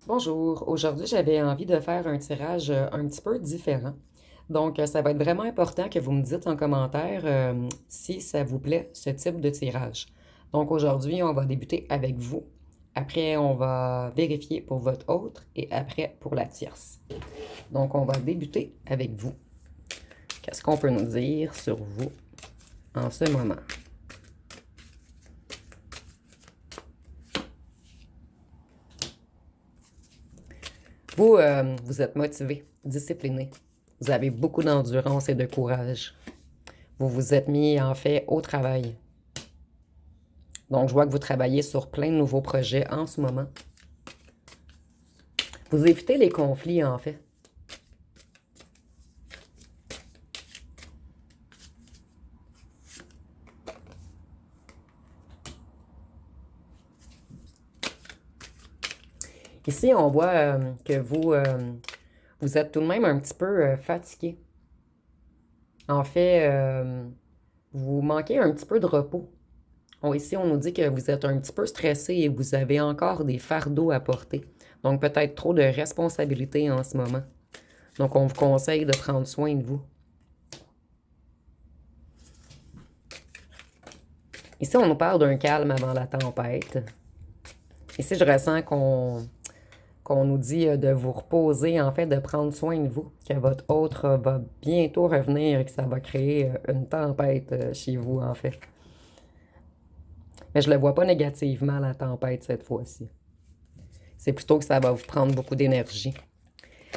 Bonjour, aujourd'hui j'avais envie de faire un tirage un petit peu différent. Donc ça va être vraiment important que vous me dites en commentaire si ça vous plaît ce type de tirage. Donc aujourd'hui on va débuter avec vous. Après on va vérifier pour votre autre et après pour la tierce. Donc on va débuter avec vous. Qu'est-ce qu'on peut nous dire sur vous en ce moment? Vous, vous êtes motivé, discipliné. Vous avez beaucoup d'endurance et de courage. Vous vous êtes mis en fait au travail. Donc, je vois que vous travaillez sur plein de nouveaux projets en ce moment. Vous évitez les conflits en fait. Ici, on voit que vous êtes tout de même un petit peu fatigué. En fait, vous manquez un petit peu de repos. Ici, on nous dit que vous êtes un petit peu stressé et vous avez encore des fardeaux à porter. Donc, peut-être trop de responsabilités en ce moment. Donc, on vous conseille de prendre soin de vous. Ici, on nous parle d'un calme avant la tempête. Ici, je ressens qu'on nous dit de vous reposer, en fait, de prendre soin de vous, que votre autre va bientôt revenir et que ça va créer une tempête chez vous, en fait. Mais je ne le vois pas négativement, la tempête, cette fois-ci. C'est plutôt que ça va vous prendre beaucoup d'énergie.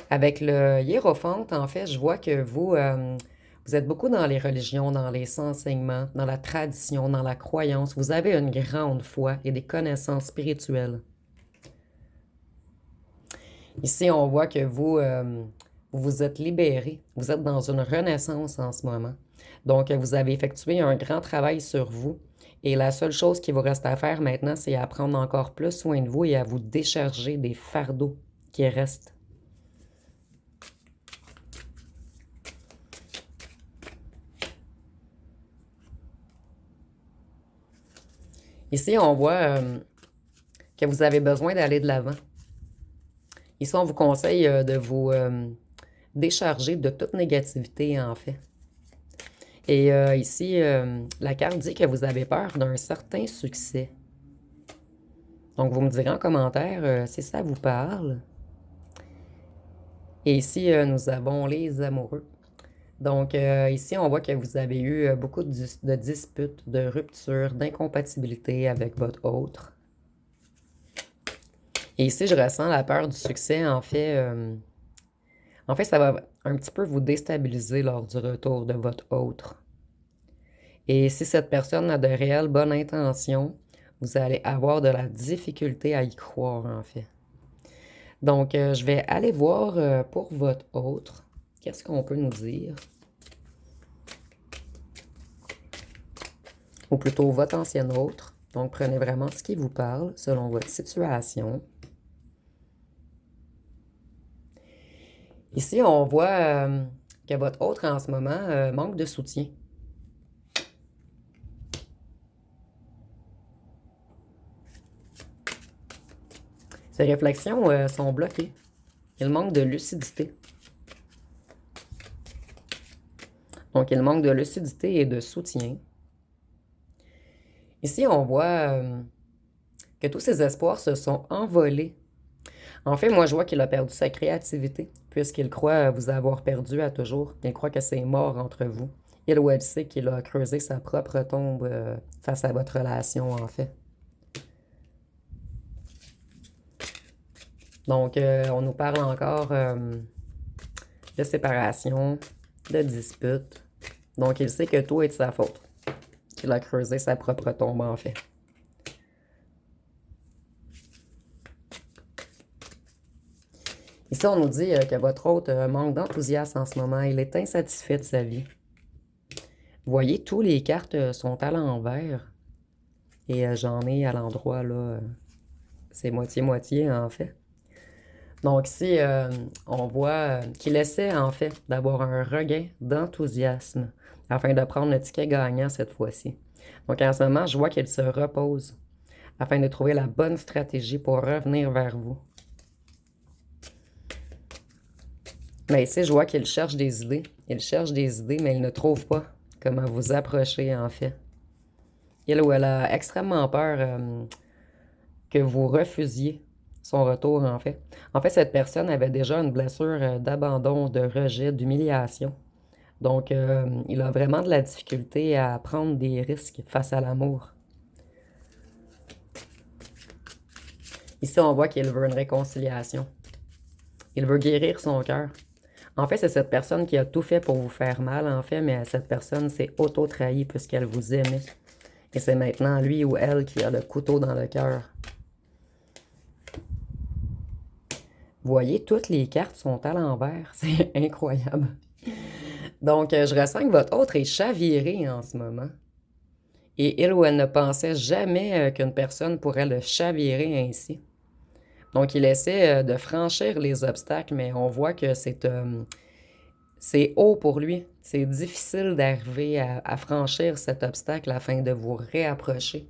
Avec le hiérophante, en fait, je vois que vous êtes beaucoup dans les religions, dans les enseignements, dans la tradition, dans la croyance. Vous avez une grande foi et des connaissances spirituelles. Ici, on voit que vous vous êtes libéré. Vous êtes dans une renaissance en ce moment. Donc, vous avez effectué un grand travail sur vous. Et la seule chose qui vous reste à faire maintenant, c'est à prendre encore plus soin de vous et à vous décharger des fardeaux qui restent. Ici, on voit que vous avez besoin d'aller de l'avant. Ici, on vous conseille de vous décharger de toute négativité, en fait. Et ici, la carte dit que vous avez peur d'un certain succès. Donc, vous me direz en commentaire si ça vous parle. Et ici, nous avons les amoureux. Donc, ici, on voit que vous avez eu beaucoup de disputes, de ruptures, d'incompatibilités avec votre autre. Et ici, je ressens la peur du succès. En fait, ça va un petit peu vous déstabiliser lors du retour de votre autre. Et si cette personne a de réelles bonnes intentions, vous allez avoir de la difficulté à y croire, en fait. Donc, je vais aller voir pour votre autre. Qu'est-ce qu'on peut nous dire? Ou plutôt votre ancienne autre. Donc, prenez vraiment ce qui vous parle selon votre situation. Ici, on voit que votre autre en ce moment manque de soutien. Ses réflexions sont bloquées. Il manque de lucidité. Donc, il manque de lucidité et de soutien. Ici, on voit que tous ses espoirs se sont envolés. En fait, moi, je vois qu'il a perdu sa créativité, puisqu'il croit vous avoir perdu à toujours. Il croit que c'est mort entre vous. Il ou elle sait qu'il a creusé sa propre tombe face à votre relation, en fait. Donc, on nous parle encore de séparation, de dispute. Donc, il sait que tout est de sa faute. Qu'il a creusé sa propre tombe, en fait. Ici, on nous dit que votre hôte manque d'enthousiasme en ce moment. Il est insatisfait de sa vie. Vous voyez, toutes les cartes sont à l'envers. Et j'en ai à l'endroit, là, c'est moitié-moitié, en fait. Donc ici, on voit qu'il essaie, en fait, d'avoir un regain d'enthousiasme afin de prendre le ticket gagnant cette fois-ci. Donc en ce moment, je vois qu'il se repose afin de trouver la bonne stratégie pour revenir vers vous. Mais ici, je vois qu'il cherche des idées. Il cherche des idées, mais il ne trouve pas comment vous approcher, en fait. Il ou elle a extrêmement peur que vous refusiez son retour, en fait. En fait, cette personne avait déjà une blessure d'abandon, de rejet, d'humiliation. Donc, il a vraiment de la difficulté à prendre des risques face à l'amour. Ici, on voit qu'il veut une réconciliation. Il veut guérir son cœur. En fait, c'est cette personne qui a tout fait pour vous faire mal, en fait, mais cette personne s'est auto-trahie puisqu'elle vous aimait. Et c'est maintenant lui ou elle qui a le couteau dans le cœur. Vous voyez, toutes les cartes sont à l'envers. C'est incroyable. Donc, je ressens que votre autre est chaviré en ce moment. Et il ou elle ne pensait jamais qu'une personne pourrait le chavirer ainsi. Donc, il essaie de franchir les obstacles, mais on voit que c'est haut pour lui. C'est difficile d'arriver à franchir cet obstacle afin de vous réapprocher.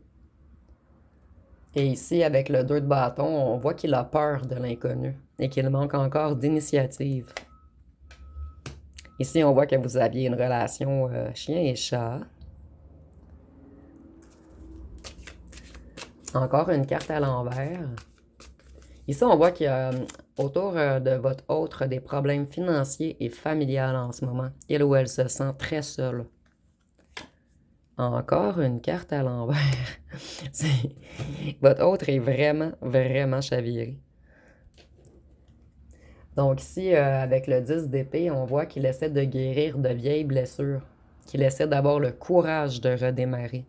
Et ici, avec le 2 de bâton, on voit qu'il a peur de l'inconnu et qu'il manque encore d'initiative. Ici, on voit que vous aviez une relation chien et chat. Encore une carte à l'envers. Ici, on voit qu'il y a autour de votre autre des problèmes financiers et familiales en ce moment. Il ou elle se sent très seule. Encore une carte à l'envers. Votre autre est vraiment, vraiment chaviré. Donc ici, avec le 10 d'épée, on voit qu'il essaie de guérir de vieilles blessures, qu'il essaie d'avoir le courage de redémarrer.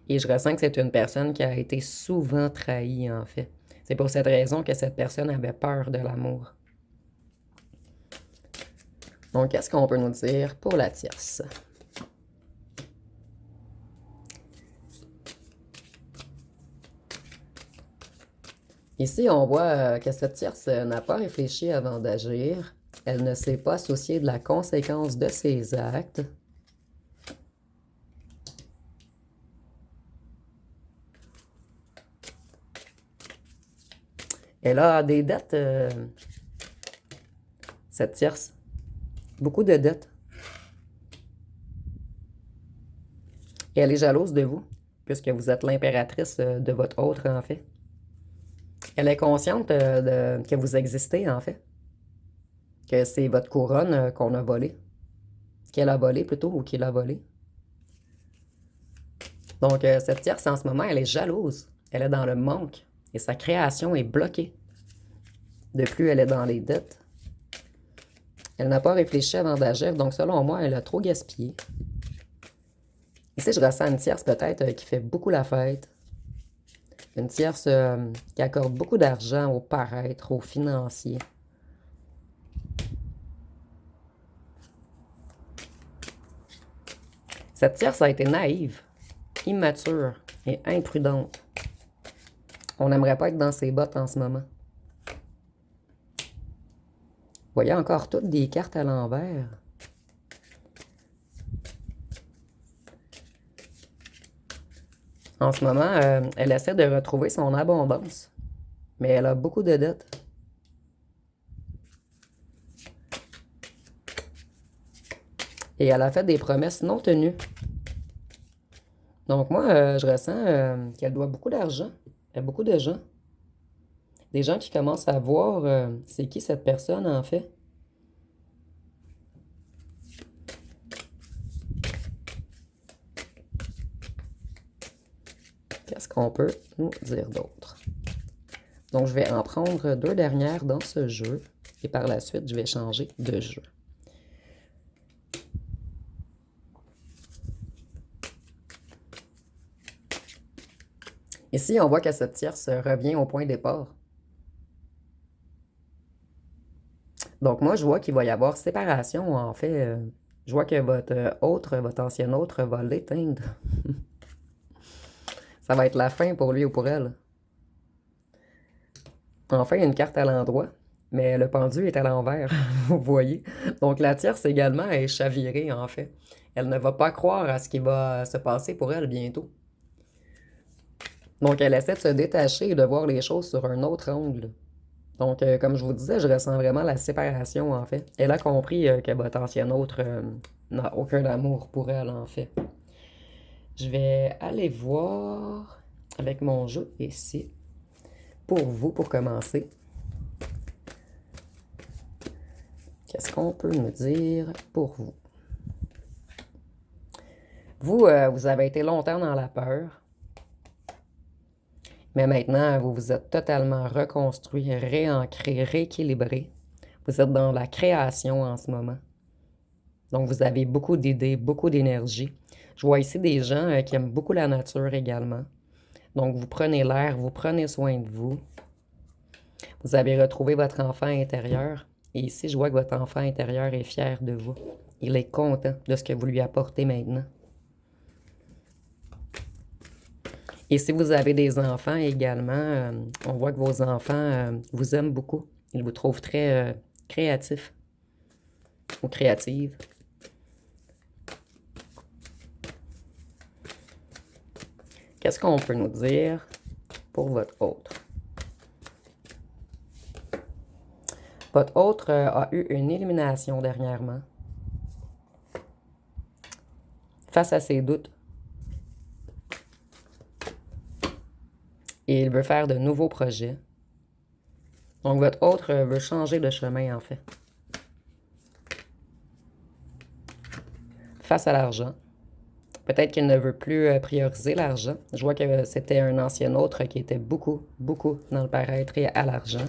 Et je ressens que c'est une personne qui a été souvent trahie, en fait. C'est pour cette raison que cette personne avait peur de l'amour. Donc, qu'est-ce qu'on peut nous dire pour la tierce? Ici, on voit que cette tierce n'a pas réfléchi avant d'agir. Elle ne s'est pas souciée de la conséquence de ses actes. Elle a des dettes, cette tierce. Beaucoup de dettes. Et elle est jalouse de vous, puisque vous êtes l'impératrice de votre autre, en fait. Elle est consciente que vous existez, en fait. Que c'est votre couronne qu'on a volée. Qu'elle a volé, plutôt, ou qu'il a volé. Donc, cette tierce, en ce moment, elle est jalouse. Elle est dans le manque. Et sa création est bloquée. De plus, elle est dans les dettes. Elle n'a pas réfléchi avant d'agir, donc selon moi, elle a trop gaspillé. Ici, je ressens une tierce peut-être qui fait beaucoup la fête. Une tierce qui accorde beaucoup d'argent au paraître, aux financiers. Cette tierce a été naïve, immature et imprudente. On n'aimerait pas être dans ses bottes en ce moment. Vous voyez encore toutes des cartes à l'envers. En ce moment, elle essaie de retrouver son abondance, mais elle a beaucoup de dettes. Et elle a fait des promesses non tenues. Donc moi, je ressens qu'elle doit beaucoup d'argent à beaucoup de gens. Des gens qui commencent à voir c'est qui cette personne en fait. Qu'est-ce qu'on peut nous dire d'autre? Donc, je vais en prendre 2 dernières dans ce jeu. Et par la suite, je vais changer de jeu. Ici, on voit que cette tierce revient au point départ. Donc, moi, je vois qu'il va y avoir séparation, en fait. Je vois que votre ancien autre va l'éteindre. Ça va être la fin pour lui ou pour elle. Enfin, il y a une carte à l'endroit, mais le pendu est à l'envers, vous voyez. Donc, la tierce également est chavirée, en fait. Elle ne va pas croire à ce qui va se passer pour elle bientôt. Donc, elle essaie de se détacher et de voir les choses sur un autre angle. Donc, comme je vous disais, je ressens vraiment la séparation, en fait. Elle a compris que votre ancienne autre n'a aucun amour pour elle, en fait. Je vais aller voir avec mon jeu ici, pour vous, pour commencer. Qu'est-ce qu'on peut nous dire pour vous? Vous, vous avez été longtemps dans la peur, mais maintenant, vous vous êtes totalement reconstruit, réancré, rééquilibré. Vous êtes dans la création en ce moment. Donc, vous avez beaucoup d'idées, beaucoup d'énergie. Je vois ici des gens qui aiment beaucoup la nature également. Donc, vous prenez l'air, vous prenez soin de vous. Vous avez retrouvé votre enfant intérieur. Et ici, je vois que votre enfant intérieur est fier de vous. Il est content de ce que vous lui apportez maintenant. Et si vous avez des enfants également, on voit que vos enfants vous aiment beaucoup. Ils vous trouvent très créatif ou créative. Qu'est-ce qu'on peut nous dire pour votre autre? Votre autre a eu une élimination dernièrement. Face à ses doutes. Et il veut faire de nouveaux projets. Donc, votre autre veut changer de chemin, en fait. Face à l'argent. Peut-être qu'il ne veut plus prioriser l'argent. Je vois que c'était un ancien autre qui était beaucoup, beaucoup dans le paraître et à l'argent.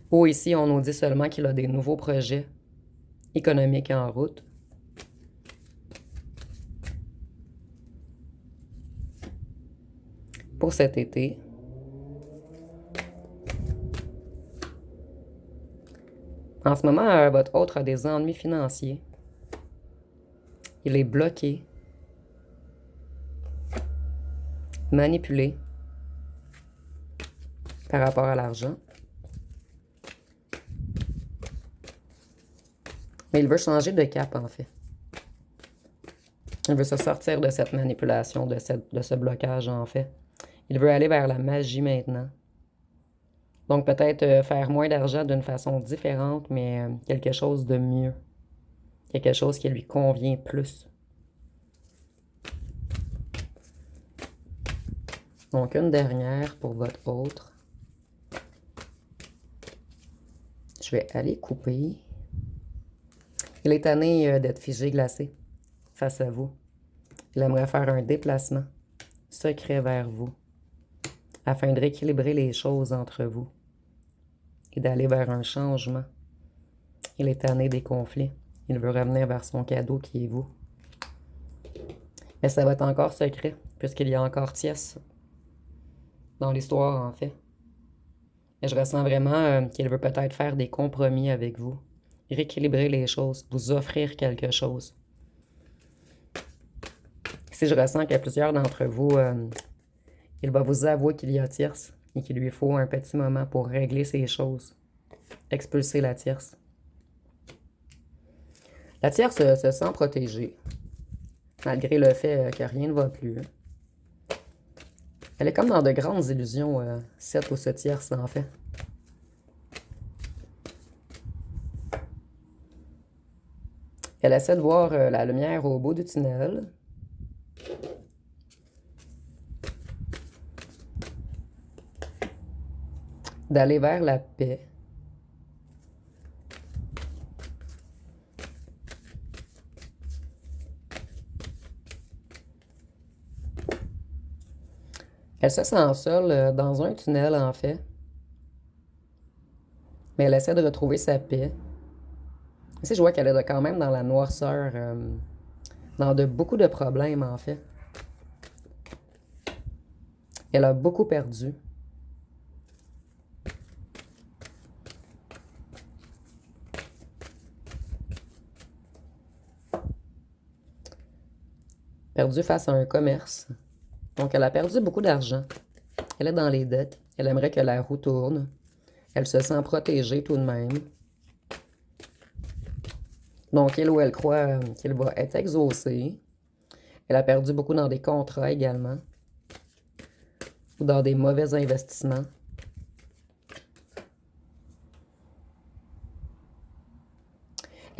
Ou ici, on nous dit seulement qu'il a des nouveaux projets économiques en route. Pour cet été. En ce moment, votre autre a des ennuis financiers. Il est bloqué, manipulé par rapport à l'argent. Mais il veut changer de cap, en fait. Il veut se sortir de cette manipulation, de ce blocage, en fait. Il veut aller vers la magie maintenant. Donc peut-être faire moins d'argent d'une façon différente, mais quelque chose de mieux. Quelque chose qui lui convient plus. Donc une dernière pour votre autre. Je vais aller couper. Il est tanné d'être figé glacé face à vous. Il aimerait faire un déplacement secret vers vous afin de rééquilibrer les choses entre vous et d'aller vers un changement. Il est tanné des conflits. Il veut revenir vers son cadeau qui est vous. Mais ça va être encore secret, puisqu'il y a encore Tiès dans l'histoire, en fait. Et je ressens vraiment qu'il veut peut-être faire des compromis avec vous, rééquilibrer les choses, vous offrir quelque chose. Si je ressens qu'il y a plusieurs d'entre vous, il va vous avouer qu'il y a tierce et qu'il lui faut un petit moment pour régler ces choses, expulser la tierce. La tierce se sent protégée, malgré le fait que rien ne va plus. Elle est comme dans de grandes illusions, cette ou ce tierce, en fait. Elle essaie de voir la lumière au bout du tunnel. D'aller vers la paix. Elle se sent seule dans un tunnel, en fait. Mais elle essaie de retrouver sa paix. Ici, je vois qu'elle est quand même dans la noirceur, dans beaucoup de problèmes, en fait. Elle a beaucoup perdu. Perdu face à un commerce. Donc, elle a perdu beaucoup d'argent. Elle est dans les dettes. Elle aimerait que la roue tourne. Elle se sent protégée tout de même. Donc, elle ou elle croit qu'elle va être exaucée. Elle a perdu beaucoup dans des contrats également. Ou dans des mauvais investissements.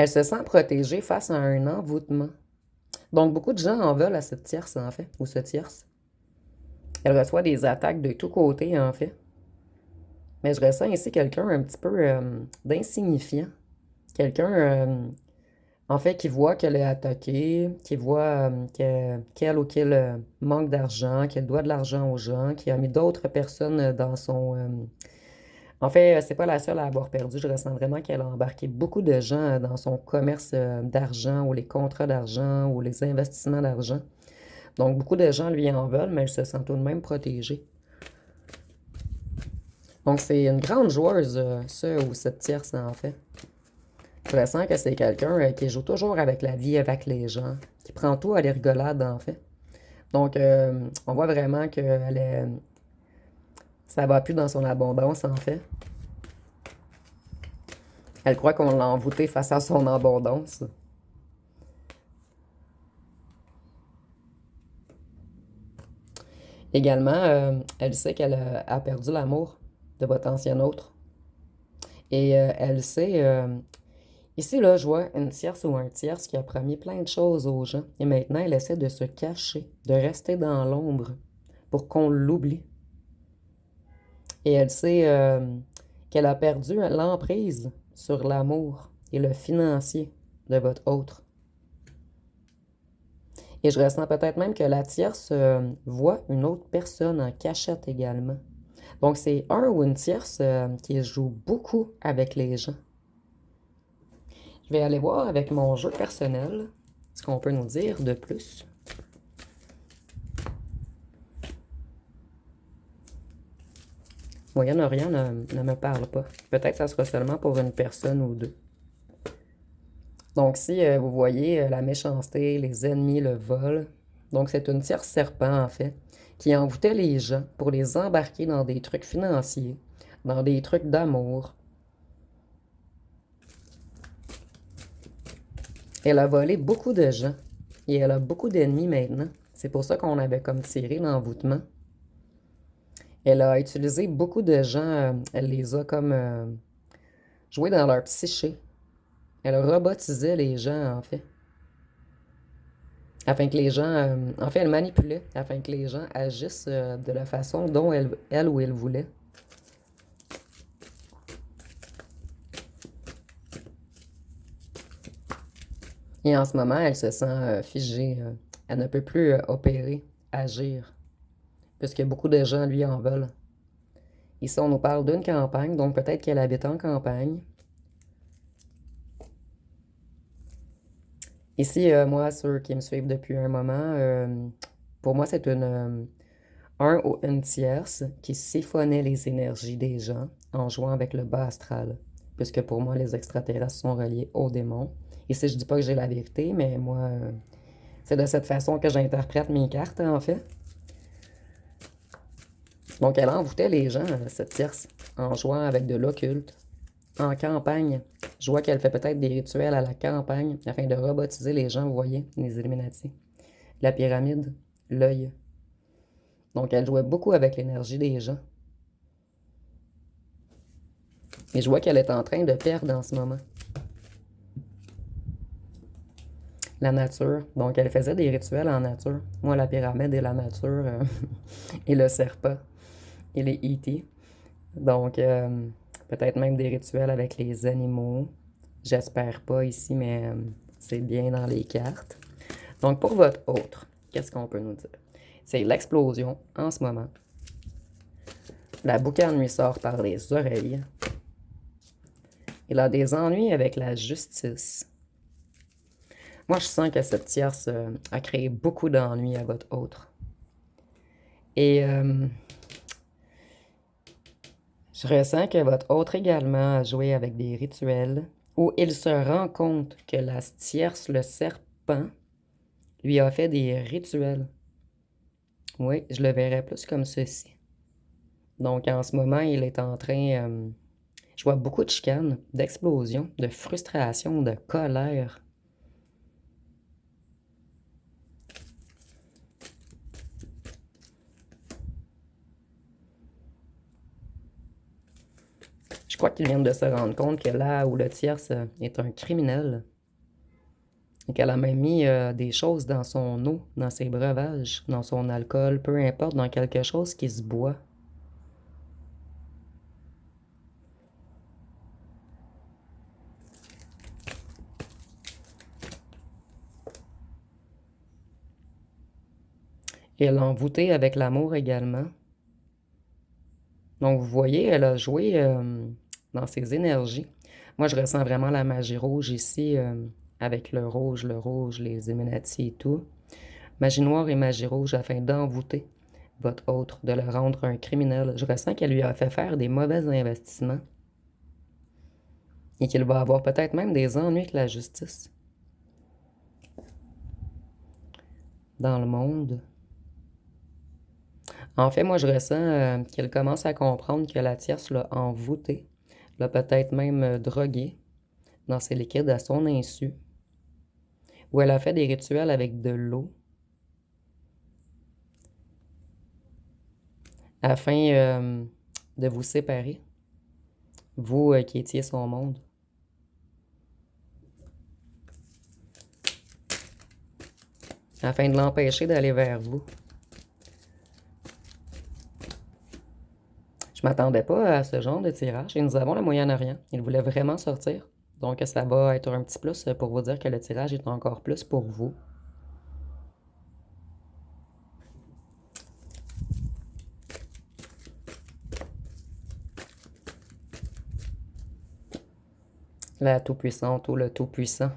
Elle se sent protégée face à un envoûtement. Donc, beaucoup de gens en veulent à cette tierce, en fait, ou ce tierce. Elle reçoit des attaques de tous côtés, en fait. Mais je ressens ici quelqu'un un petit peu d'insignifiant. Quelqu'un, en fait, qui voit qu'elle est attaquée, qui voit qu'elle ou qu'il manque d'argent, qu'elle doit de l'argent aux gens, qui a mis d'autres personnes dans son... En fait, c'est pas la seule à avoir perdu. Je ressens vraiment qu'elle a embarqué beaucoup de gens dans son commerce d'argent ou les contrats d'argent ou les investissements d'argent. Donc, beaucoup de gens lui en veulent, mais elle se sent tout de même protégée. Donc, c'est une grande joueuse, ce ou cette tierce, en fait. Je ressens que c'est quelqu'un qui joue toujours avec la vie, avec les gens, qui prend tout à les rigolades, en fait. Donc, on voit vraiment que ça va plus dans son abondance, en fait. Elle croit qu'on l'a envoûtée face à son abondance. Également, elle sait qu'elle a perdu l'amour de votre ancien autre. Et elle sait, ici, là, je vois une tierce ou un tierce qui a promis plein de choses aux gens. Et maintenant, elle essaie de se cacher, de rester dans l'ombre pour qu'on l'oublie. Et elle sait qu'elle a perdu l'emprise sur l'amour et le financier de votre autre. Et je ressens peut-être même que la tierce voit une autre personne en cachette également. Donc, c'est un ou une tierce qui joue beaucoup avec les gens. Je vais aller voir avec mon jeu personnel ce qu'on peut nous dire de plus. Moyen-Orient ne me parle pas. Peut-être que ça sera seulement pour une personne ou deux. Donc, si vous voyez la méchanceté, les ennemis, le vol, donc c'est une tierce serpent, en fait, qui envoûtait les gens pour les embarquer dans des trucs financiers, dans des trucs d'amour. Elle a volé beaucoup de gens et elle a beaucoup d'ennemis maintenant. C'est pour ça qu'on avait comme tiré l'envoûtement. Elle a utilisé beaucoup de gens, elle les a comme joués dans leur psyché. Elle robotisait les gens, en fait. Afin que les gens, en fait, elle manipulait afin que les gens agissent de la façon dont elle ou elle voulait. Et en ce moment, elle se sent figée. Elle ne peut plus opérer, agir, puisque beaucoup de gens lui en veulent. Ici, on nous parle d'une campagne, donc peut-être qu'elle habite en campagne. Ici, moi, ceux qui me suivent depuis un moment, pour moi, c'est un ou une tierce qui siphonnait les énergies des gens en jouant avec le bas astral. Puisque pour moi, les extraterrestres sont reliés aux démons. Ici, je dis pas que j'ai la vérité, mais moi, c'est de cette façon que j'interprète mes cartes, en fait. Donc, elle envoûtait les gens, cette tierce, en jouant avec de l'occulte, en campagne. Je vois qu'elle fait peut-être des rituels à la campagne afin de robotiser les gens, vous voyez, les Illuminati. La pyramide, l'œil. Donc, elle jouait beaucoup avec l'énergie des gens. Et je vois qu'elle est en train de perdre en ce moment. La nature. Donc, elle faisait des rituels en nature. Moi, la pyramide et la nature, et le serpent, et les E.T. Donc, peut-être même des rituels avec les animaux. J'espère pas ici, mais c'est bien dans les cartes. Donc, pour votre autre, qu'est-ce qu'on peut nous dire? C'est l'explosion en ce moment. La boucane lui sort par les oreilles. Il a des ennuis avec la justice. Moi, je sens que cette tierce a créé beaucoup d'ennuis à votre autre. Et je ressens que votre autre également a joué avec des rituels où il se rend compte que la tierce, le serpent, lui a fait des rituels. Oui, je le verrais plus comme ceci. Donc, en ce moment, il est en train... je vois beaucoup de chicanes, d'explosions, de frustration, de colère. crois qu'ils viennent de se rendre compte que là où le tierce est un criminel et qu'elle a même mis des choses dans son eau, dans ses breuvages, dans son alcool, peu importe, dans quelque chose qui se boit. Et elle l'a envoûté avec l'amour également. Donc, vous voyez, elle a joué dans ses énergies. Moi, je ressens vraiment la magie rouge ici, avec le rouge, les Illuminati et tout. Magie noire et magie rouge afin d'envoûter votre autre, de le rendre un criminel. Je ressens qu'elle lui a fait faire des mauvais investissements et qu'il va avoir peut-être même des ennuis avec la justice dans le monde. En fait, moi, je ressens qu'elle commence à comprendre que la tierce l'a envoûté, l'a peut-être même drogué dans ses liquides à son insu, où elle a fait des rituels avec de l'eau afin de vous séparer, vous qui étiez son monde. Afin de l'empêcher d'aller vers vous. Je m'attendais pas à ce genre de tirage et nous avons le Moyen-Orient. Il voulait vraiment sortir. Donc ça va être un petit plus pour vous dire que le tirage est encore plus pour vous. La tout-puissante ou le tout-puissant.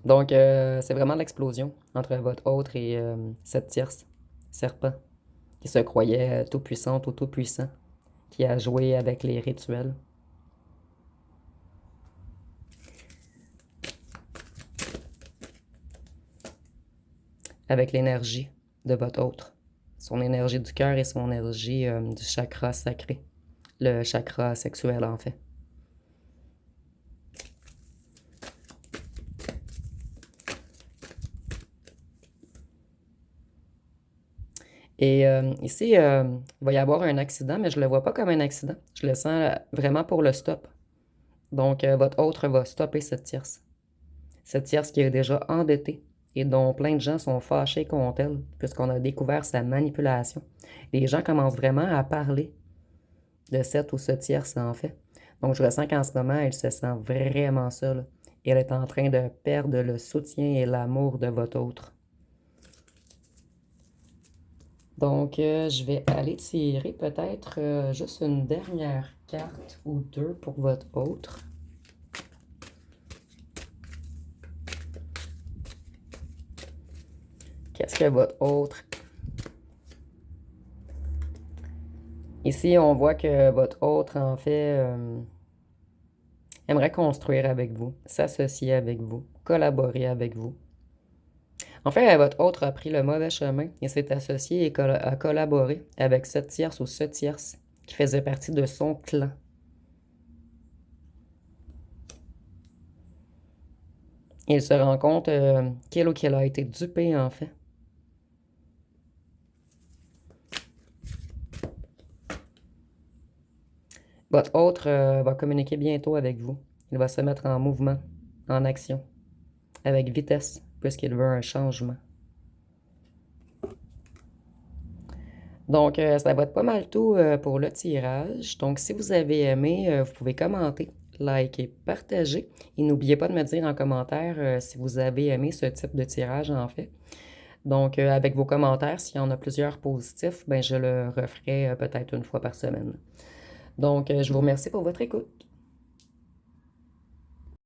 Donc c'est vraiment l'explosion entre votre autre et cette tierce, serpent, qui se croyait tout-puissante ou tout-puissant, qui a joué avec les rituels. Avec l'énergie de votre autre. Son énergie du cœur et son énergie du chakra sacré. Le chakra sexuel, en fait. Et ici, il va y avoir un accident, mais je ne le vois pas comme un accident. Je le sens vraiment pour le stop. Donc, votre autre va stopper cette tierce. Cette tierce qui est déjà endettée et dont plein de gens sont fâchés contre elle, puisqu'on a découvert sa manipulation. Les gens commencent vraiment à parler de cette ou ce tierce, en fait. Donc, je ressens qu'en ce moment, elle se sent vraiment seule. Et elle est en train de perdre le soutien et l'amour de votre autre. Donc, je vais aller tirer peut-être juste une dernière carte ou deux pour votre autre. Qu'est-ce que votre autre... Ici, on voit que votre autre, en fait, aimerait construire avec vous, s'associer avec vous, collaborer avec vous. En fait, votre autre a pris le mauvais chemin et s'est associé et a collaboré avec cette tierce ou ce tierce qui faisait partie de son clan. Il se rend compte qu'il ou qu'elle a été dupé, en fait. Votre autre va communiquer bientôt avec vous. Il va se mettre en mouvement, en action, avec vitesse, puisqu'il veut un changement. Donc, ça va être pas mal tout pour le tirage. Donc, si vous avez aimé, vous pouvez commenter, liker, partager. Et n'oubliez pas de me dire en commentaire si vous avez aimé ce type de tirage, en fait. Donc, avec vos commentaires, s'il y en a plusieurs positifs, ben, je le referai peut-être une fois par semaine. Donc, je vous remercie pour votre écoute.